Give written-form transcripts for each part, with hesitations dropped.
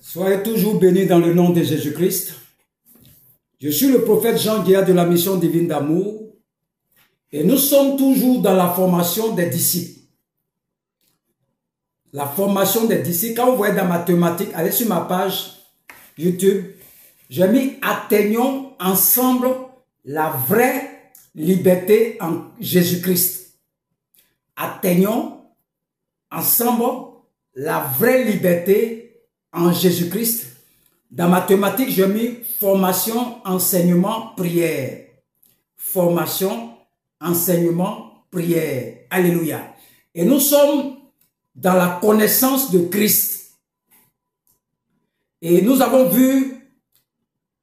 Soyez toujours bénis dans le nom de Jésus-Christ. Je suis le prophète Jean Guéa de la mission divine d'amour et nous sommes toujours dans la formation des disciples. La formation des disciples, quand vous voyez dans ma thématique, allez sur ma page YouTube, j'ai mis « Atteignons ensemble la vraie liberté en Jésus-Christ ». Atteignons ensemble la vraie liberté en Jésus-Christ. Dans ma thématique, j'ai mis formation, enseignement, prière. Formation, enseignement, prière. Alléluia. Et nous sommes dans la connaissance de Christ. Et nous avons vu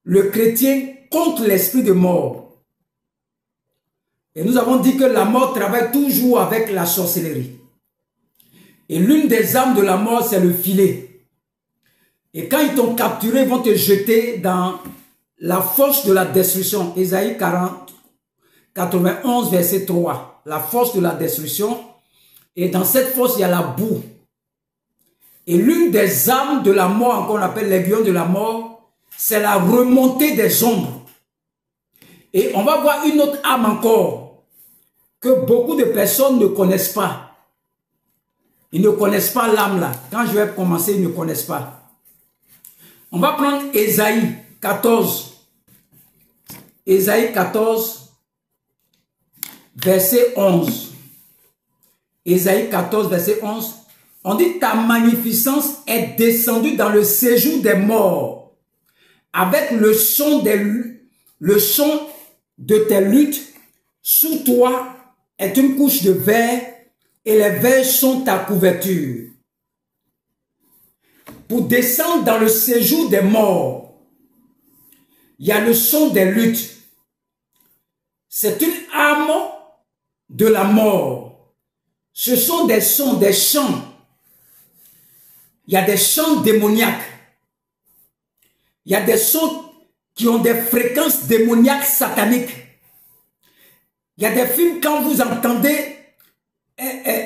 le chrétien contre l'esprit de mort. Et nous avons dit que la mort travaille toujours avec la sorcellerie. Et l'une des armes de la mort, c'est le filet. Et quand ils t'ont capturé, ils vont te jeter dans la force de la destruction. Ésaïe 91, verset 3. La force de la destruction. Et dans cette force, il y a la boue. Et l'une des armes de la mort, qu'on appelle l'aiguillon de la mort, c'est la remontée des ombres. Et on va voir une autre arme encore, que beaucoup de personnes ne connaissent pas. Ils ne connaissent pas l'âme là. Quand je vais commencer, ils ne connaissent pas. On va prendre Ésaïe 14. Ésaïe 14, verset 11. Ésaïe 14, verset 11. On dit, ta magnificence est descendue dans le séjour des morts, avec le son de tes luttes. Sous toi est une couche de verre, et les vers sont ta couverture. Pour descendre dans le séjour des morts, il y a le son des luttes. C'est une arme de la mort. Ce sont des sons, des chants. Il y a des chants démoniaques. Il y a des sons qui ont des fréquences démoniaques sataniques. Il y a des films, quand vous entendez,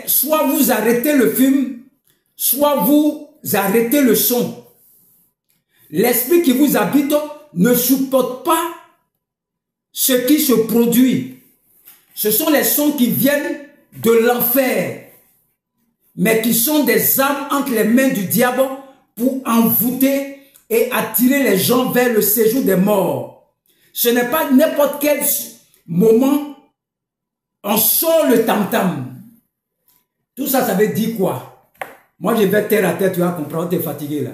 soit vous arrêtez le film, soit vous arrêtez le son. L'esprit qui vous habite ne supporte pas ce qui se produit. Ce sont les sons qui viennent de l'enfer, mais qui sont des armes entre les mains du diable pour envoûter et attirer les gens vers le séjour des morts. Ce n'est pas n'importe quel moment on sort le tam-tam. Tout ça, ça veut dire quoi? Moi, je vais terre à terre, tu vas comprendre, tu es fatigué là.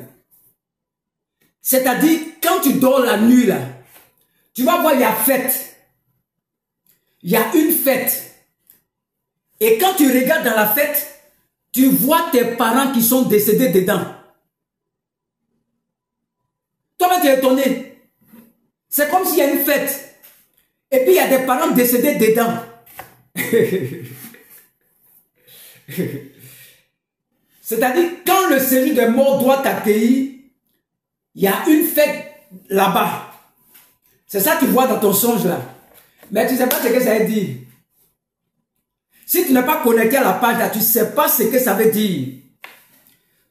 C'est-à-dire, quand tu dors la nuit là, tu vas voir, il y a fête. Il y a une fête. Et quand tu regardes dans la fête, tu vois tes parents qui sont décédés dedans. Toi-même, tu es étonné. C'est comme s'il y a une fête. Et puis, il y a des parents décédés dedans. C'est-à-dire, quand le séjour des morts doit t'accueillir, il y a une fête là-bas. C'est ça que tu vois dans ton songe là. Mais tu ne sais pas ce que ça veut dire. Si tu n'es pas connecté à la page là, tu ne sais pas ce que ça veut dire.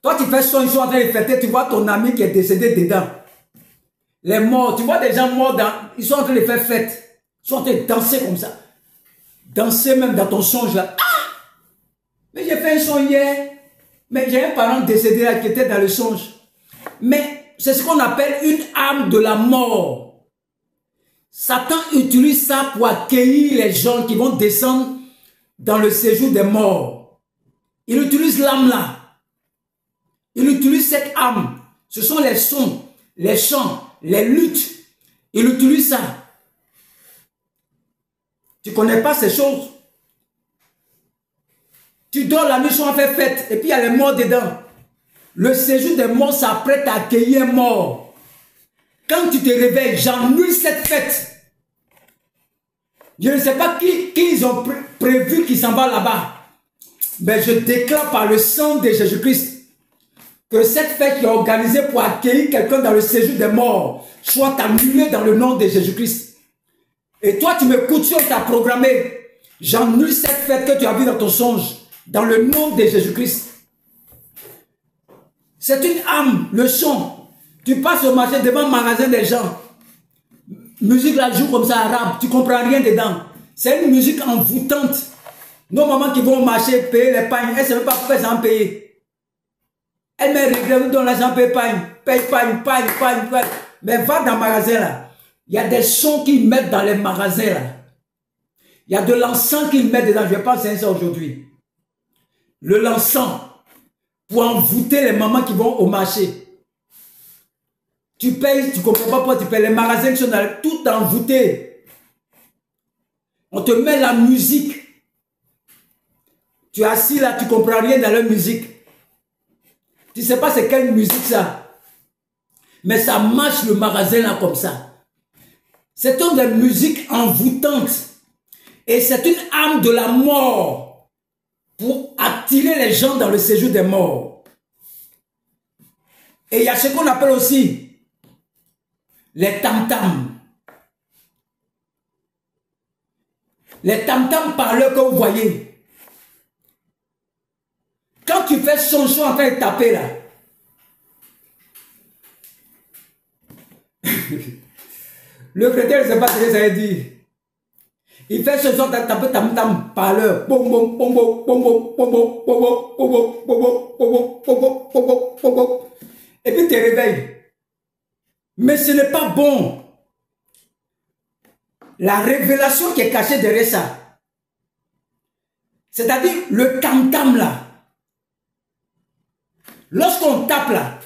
Toi, tu fais songe, ils sont en train de fêter, tu vois ton ami qui est décédé dedans. Les morts, tu vois des gens morts, ils sont en train de faire fête. Ils sont en train de danser comme ça. Danser même dans ton songe là. Ah! Mais j'ai fait un son hier. Mais j'ai un parent décédé là qui était dans le songe. Mais c'est ce qu'on appelle une arme de la mort. Satan utilise ça pour accueillir les gens qui vont descendre dans le séjour des morts. Il utilise l'âme là. Il utilise cette âme. Ce sont les sons, les chants, les luttes. Il utilise ça. Tu ne connais pas ces choses. Tu dors la nuit, on fait fête, et puis il y a les morts dedans. Le séjour des morts s'apprête à accueillir un mort. Quand tu te réveilles, j'annule cette fête. Je ne sais pas qui ils ont prévu qui s'en va là-bas. Mais je déclare par le sang de Jésus-Christ que cette fête qui est organisée pour accueillir quelqu'un dans le séjour des morts soit annulée dans le nom de Jésus-Christ. Et toi, tu m'écoutes, tu as programmé. J'annule cette fête que tu as vue dans ton songe. Dans le nom de Jésus-Christ. C'est une âme, le son. Tu passes au marché devant le magasin des gens. Musique la joue comme ça, arabe. Tu ne comprends rien dedans. C'est une musique envoûtante. Nos mamans qui vont au marché payer les pagnes, elles ne savent pas pourquoi elles ont payé. Elles me regrettent, nous donnons l'argent, paye pagne. Mais va dans le magasin là. Il y a des sons qu'ils mettent dans les magasins là. Il y a de l'encens qu'ils mettent dedans. Je vais pas enseigner ça aujourd'hui. Le l'encens pour envoûter les mamans qui vont au marché. Tu payes, tu ne comprends pas pourquoi tu payes. Les magasins qui sont dans tout envoûté. On te met la musique. Tu es assis là, tu ne comprends rien dans leur musique. Tu ne sais pas c'est quelle musique ça. Mais ça marche le magasin là comme ça. C'est une des musiques envoûtantes. Et c'est une âme de la mort pour attirer les gens dans le séjour des morts. Et il y a ce qu'on appelle aussi les tam-tams. Les tam-tams parleurs que vous voyez. Quand tu fais son en train de taper là. Le chrétien ne sait pas ce que ça veut dire. Il fait ce son de taper tam-tam parleur. Et puis tu te réveilles. Mais ce n'est pas bon. La révélation qui est cachée derrière ça. C'est-à-dire le tam-tam là. Lorsqu'on tape là,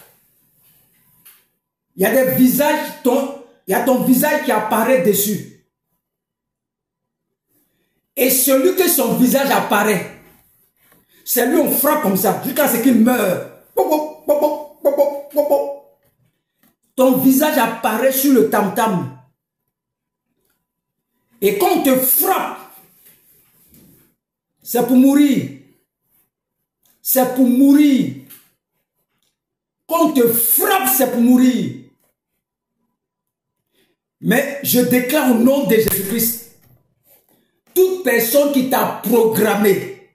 il y a des visages, il y a ton visage qui apparaît dessus. Et celui que son visage apparaît, c'est lui on frappe comme ça, jusqu'à ce qu'il meure. Ton visage apparaît sur le tam-tam. Et quand on te frappe, c'est pour mourir. C'est pour mourir. Quand on te frappe, c'est pour mourir. Mais je déclare au nom de Jésus-Christ, toute personne qui t'a programmé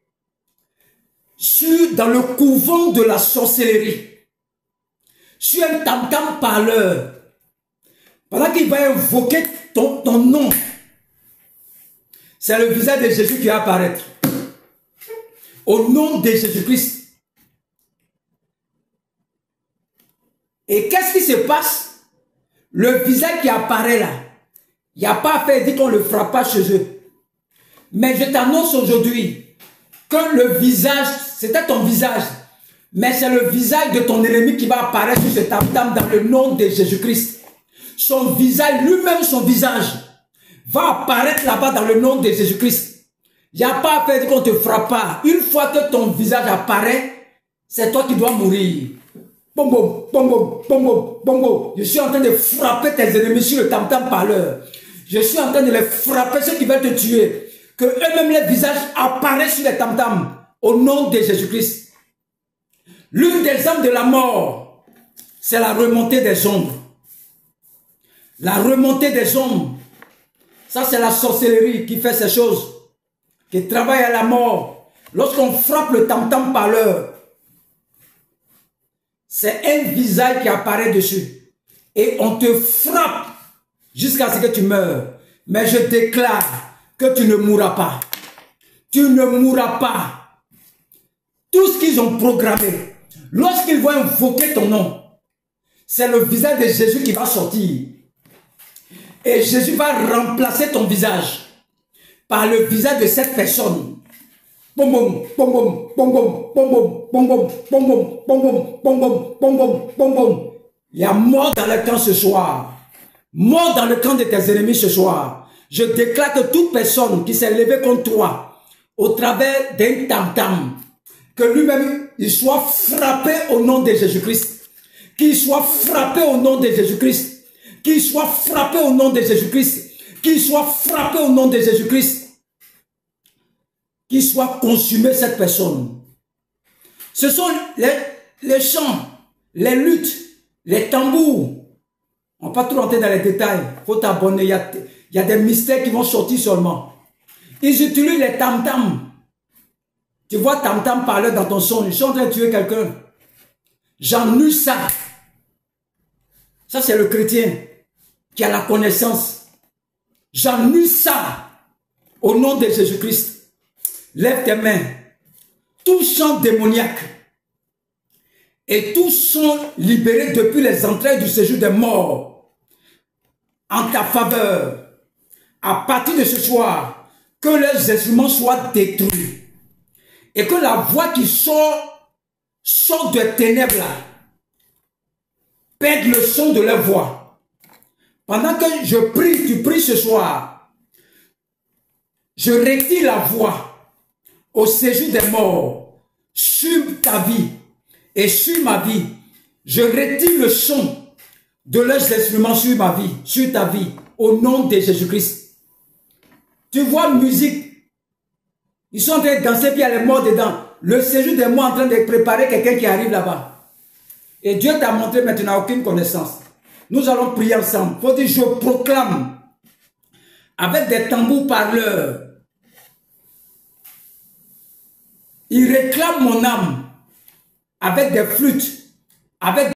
dans le couvent de la sorcellerie, sur un tam-tam parleur, pendant qu'il va invoquer ton nom, c'est le visage de Jésus qui va apparaître. Au nom de Jésus-Christ. Et qu'est-ce qui se passe? Le visage qui apparaît là, il n'y a pas à faire dire qu'on ne le frappe pas chez eux. Mais je t'annonce aujourd'hui que le visage, c'était ton visage, mais c'est le visage de ton ennemi qui va apparaître sur ce tam-tam dans le nom de Jésus-Christ. Son visage, lui-même son visage, va apparaître là-bas dans le nom de Jésus-Christ. Il n'y a pas à faire dire qu'on ne te frappe pas. Une fois que ton visage apparaît, c'est toi qui dois mourir. Bongo, bongo, bongo, bongo. Je suis en train de frapper tes ennemis sur le tam-tam parleur. Je suis en train de les frapper, ceux qui veulent te tuer. Que eux-mêmes, les visages apparaissent sur les tam-tams. Au nom de Jésus-Christ. L'une des âmes de la mort, c'est la remontée des ombres. La remontée des ombres. Ça, c'est la sorcellerie qui fait ces choses. Qui travaille à la mort. Lorsqu'on frappe le tam-tam parleur, c'est un visage qui apparaît dessus. Et on te frappe jusqu'à ce que tu meurs. Mais je déclare que tu ne mourras pas. Tu ne mourras pas. Tout ce qu'ils ont programmé, lorsqu'ils vont invoquer ton nom, c'est le visage de Jésus qui va sortir. Et Jésus va remplacer ton visage par le visage de cette personne. Bom bom, bom bom, bom bom, bom bom, bom bom, bom bom, bom bom, bom bom, bom bom, bom bom. Il y a mort dans le camp ce soir. Mort dans le camp de tes ennemis ce soir. Je déclare que toute personne qui s'est levée contre toi au travers d'un tam-tam, que lui-même il soit frappé au nom de Jésus-Christ. Qu'il soit frappé au nom de Jésus-Christ. Qu'il soit frappé au nom de Jésus-Christ. Qu'il soit frappé au nom de Jésus-Christ. Qu'il soit consumé cette personne. Ce sont les chants, les luttes, les tambours. On ne va pas trop rentrer dans les détails. Il faut t'abonner. Il y a des mystères qui vont sortir seulement. Ils utilisent les tam-tams. Tu vois tam-tam parler dans ton son. Ils sont en train de tuer quelqu'un. J'ennuie ça. Ça, c'est le chrétien qui a la connaissance. J'annule ça au nom de Jésus-Christ. Lève tes mains. Tout chant démoniaque et tous sont libérés depuis les entrailles du séjour des morts en ta faveur. À partir de ce soir, que leurs instruments soient détruits et que la voix qui sort des ténèbres là, perde le son de leur voix. Pendant que je prie, tu pries ce soir, je retire la voix au séjour des morts sur ta vie et sur ma vie. Je retire le son de leurs instruments sur ma vie, sur ta vie, au nom de Jésus-Christ. Tu vois musique, ils sont en train de danser, puis il y a les morts dedans. Le séjour des morts en train de préparer quelqu'un qui arrive là-bas. Et Dieu t'a montré, mais tu n'as aucune connaissance. Nous allons prier ensemble. Il faut dire, je proclame avec des tambours parleurs. Il réclame mon âme avec des flûtes, avec